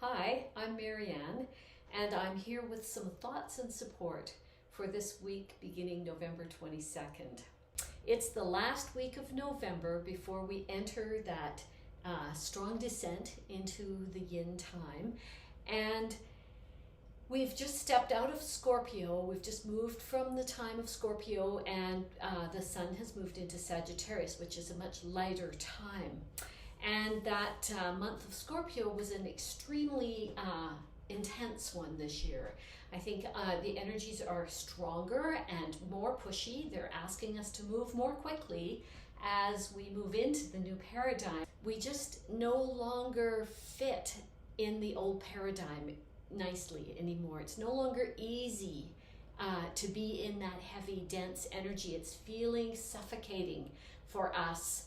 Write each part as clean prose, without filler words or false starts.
Hi, I'm Marianne, and I'm here with some thoughts and support for this week beginning November 22nd. It's the last week of November before we enter that strong descent into the yin time, and we've just stepped out of Scorpio. We've just moved from the time of Scorpio, and the sun has moved into Sagittarius, which is a much lighter time. And that month of Scorpio was an extremely intense one this year. I think the energies are stronger and more pushy. They're asking us to move more quickly as we move into the new paradigm. We just no longer fit in the old paradigm nicely anymore. It's no longer easy to be in that heavy, dense energy. It's feeling suffocating for us.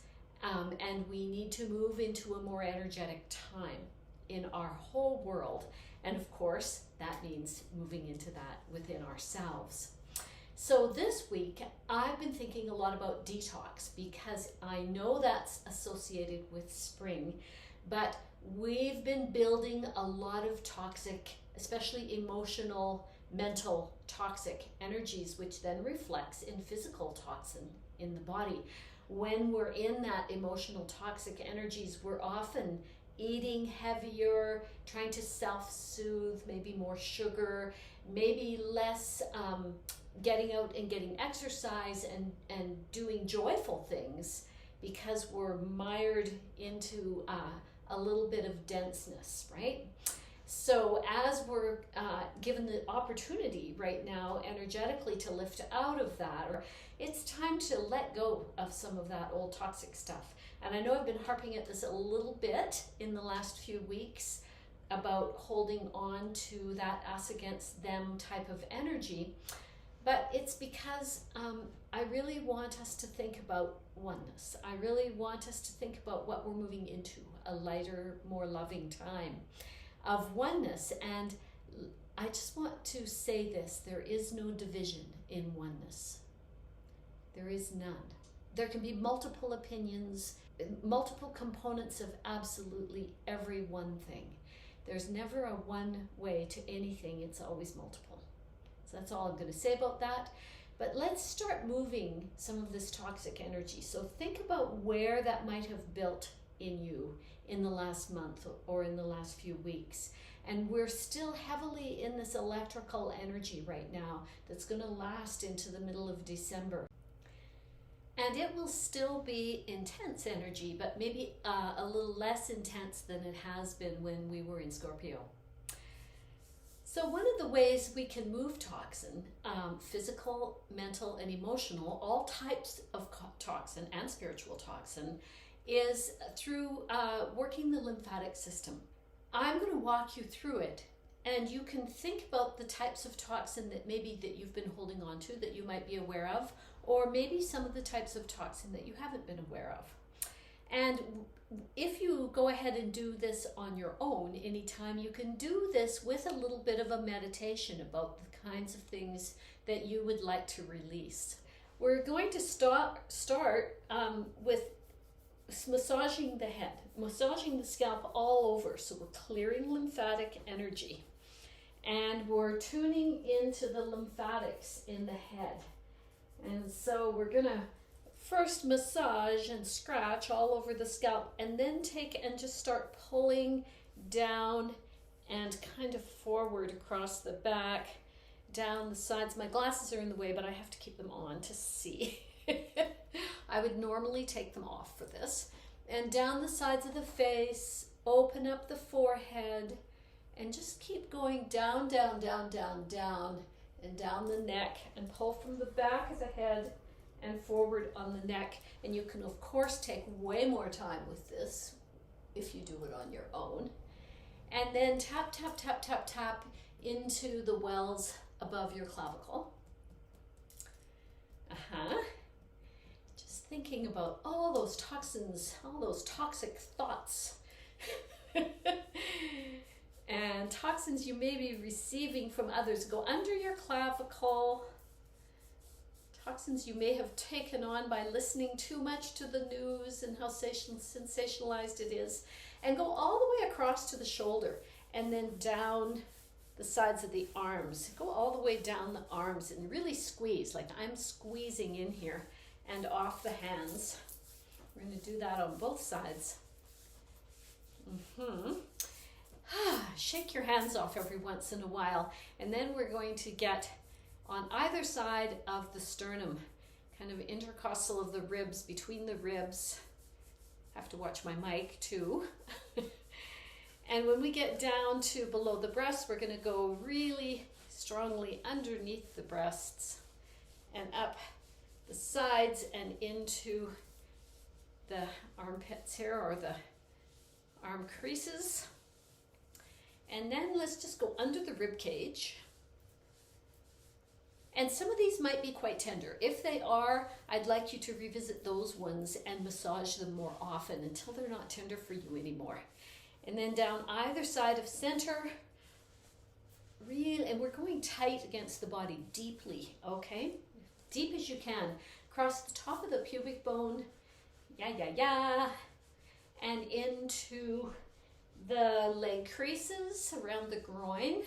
And we need to move into a more energetic time in our whole world. And of course, that means moving into that within ourselves. So this week, I've been thinking a lot about detox because I know that's associated with spring, but we've been building a lot of toxic, especially emotional, mental toxic energies, which then reflects in physical toxin in the body. When we're in that emotional toxic energies, we're often eating heavier, trying to self-soothe, maybe more sugar, maybe less getting out and getting exercise and doing joyful things because we're mired into a little bit of denseness, right? So as we're given the opportunity right now energetically to lift out of that, or it's time to let go of some of that old toxic stuff. And I know I've been harping at this a little bit in the last few weeks about holding on to that us against them type of energy, but it's because I really want us to think about oneness. I really want us to think about what we're moving into, a lighter, more loving time of oneness. And I just want to say this: there is no division in oneness. There is none. There can be multiple opinions, multiple components of absolutely every one thing. There's never a one way to anything, it's always multiple. So that's all I'm going to say about that. But let's start moving some of this toxic energy. So think about where that might have built in you in the last month or in the last few weeks. And we're still heavily in this electrical energy right now that's going to last into the middle of December. And it will still be intense energy, but maybe a little less intense than it has been when we were in Scorpio. So one of the ways we can move toxin, physical, mental, and emotional, all types of toxin and spiritual toxin, is through working the lymphatic system. I'm going to walk you through it, and you can think about the types of toxin that maybe that you've been holding on to that you might be aware of, or maybe some of the types of toxin that you haven't been aware of. And if you go ahead and do this on your own anytime, you can do this with a little bit of a meditation about the kinds of things that you would like to release. We're going to start with massaging the head, massaging the scalp all over. So we're clearing lymphatic energy, and we're tuning into the lymphatics in the head. And so we're gonna first massage and scratch all over the scalp, and then take and just start pulling down and kind of forward across the back, down the sides. My glasses are in the way, but I have to keep them on to see. I would normally take them off for this. And down the sides of the face, open up the forehead, and just keep going down, down, down, down, down, and down the neck, and pull from the back of the head and forward on the neck. And you can of course take way more time with this if you do it on your own. And then tap, tap, tap, tap, tap into the wells above your clavicle. Just thinking about all those toxins, all those toxic thoughts and toxins you may be receiving from others. Go under your clavicle. Toxins you may have taken on by listening too much to the news and how sensationalized it is. And go all the way across to the shoulder and then down the sides of the arms. Go all the way down the arms and really squeeze, like I'm squeezing in here, and off the hands. We're going to do that on both sides. Shake your hands off every once in a while, and then we're going to get on either side of the sternum, kind of intercostal of the ribs, between the ribs. I have to watch my mic too. And when we get down to below the breast, we're going to go really strongly underneath the breasts and up the sides and into the armpits here, or the arm creases. And then let's just go under the rib cage. And some of these might be quite tender. If they are, I'd like you to revisit those ones and massage them more often until they're not tender for you anymore. And then down either side of center, and we're going tight against the body, deeply, okay? Deep as you can. Across the top of the pubic bone, and into the leg creases around the groin.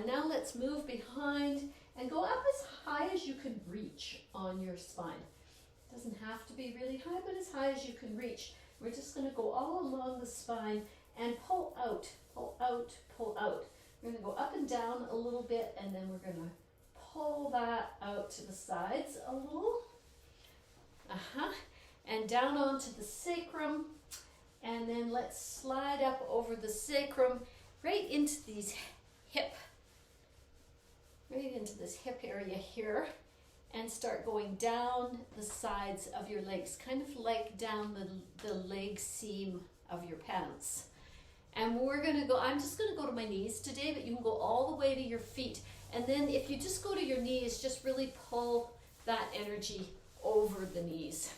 Now let's move behind and go up as high as you can reach on your spine. It doesn't have to be really high, but as high as you can reach. We're just going to go all along the spine and pull out, pull out, pull out. We're going to go up and down a little bit, and then we're going to pull that out to the sides a little. And down onto the sacrum. And then let's slide up over the sacrum right into these right into this hip area here, and start going down the sides of your legs, kind of like down the leg seam of your pants. And we're going to go, I'm just going to go to my knees today, but you can go all the way to your feet. And then if you just go to your knees, just really pull that energy over the knees.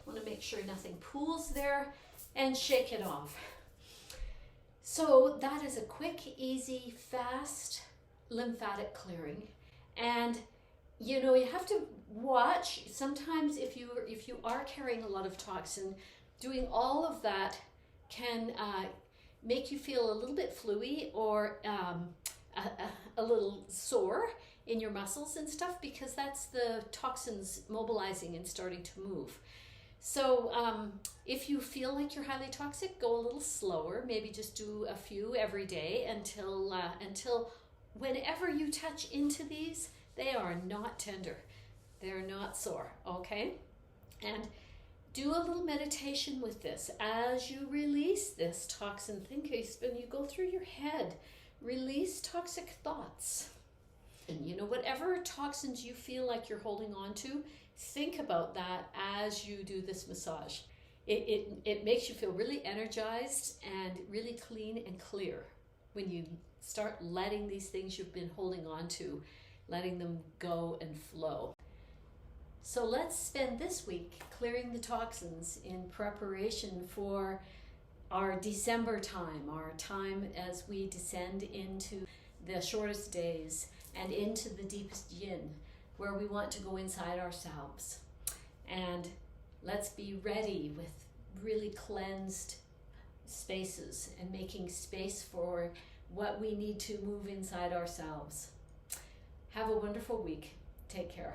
Want to make sure nothing pools there, and shake it off. So that is a quick, easy, fast lymphatic clearing. And you know, you have to watch. Sometimes if you are carrying a lot of toxin, doing all of that can make you feel a little bit fluey, or a little sore in your muscles and stuff, because that's the toxins mobilizing and starting to move. So if you feel like you're highly toxic, go a little slower. Maybe just do a few every day until whenever you touch into these, they are not tender. They're not sore, okay? And do a little meditation with this as you release this toxin. Think when you go through your head, release toxic thoughts. And you know, whatever toxins you feel like you're holding on to, think about that as you do this massage. It makes you feel really energized and really clean and clear when you start letting these things you've been holding on to, letting them go and flow. So let's spend this week clearing the toxins in preparation for our December time, our time as we descend into the shortest days and into the deepest yin, where we want to go inside ourselves. And let's be ready with really cleansed spaces and making space for what we need to move inside ourselves. Have a wonderful week. Take care.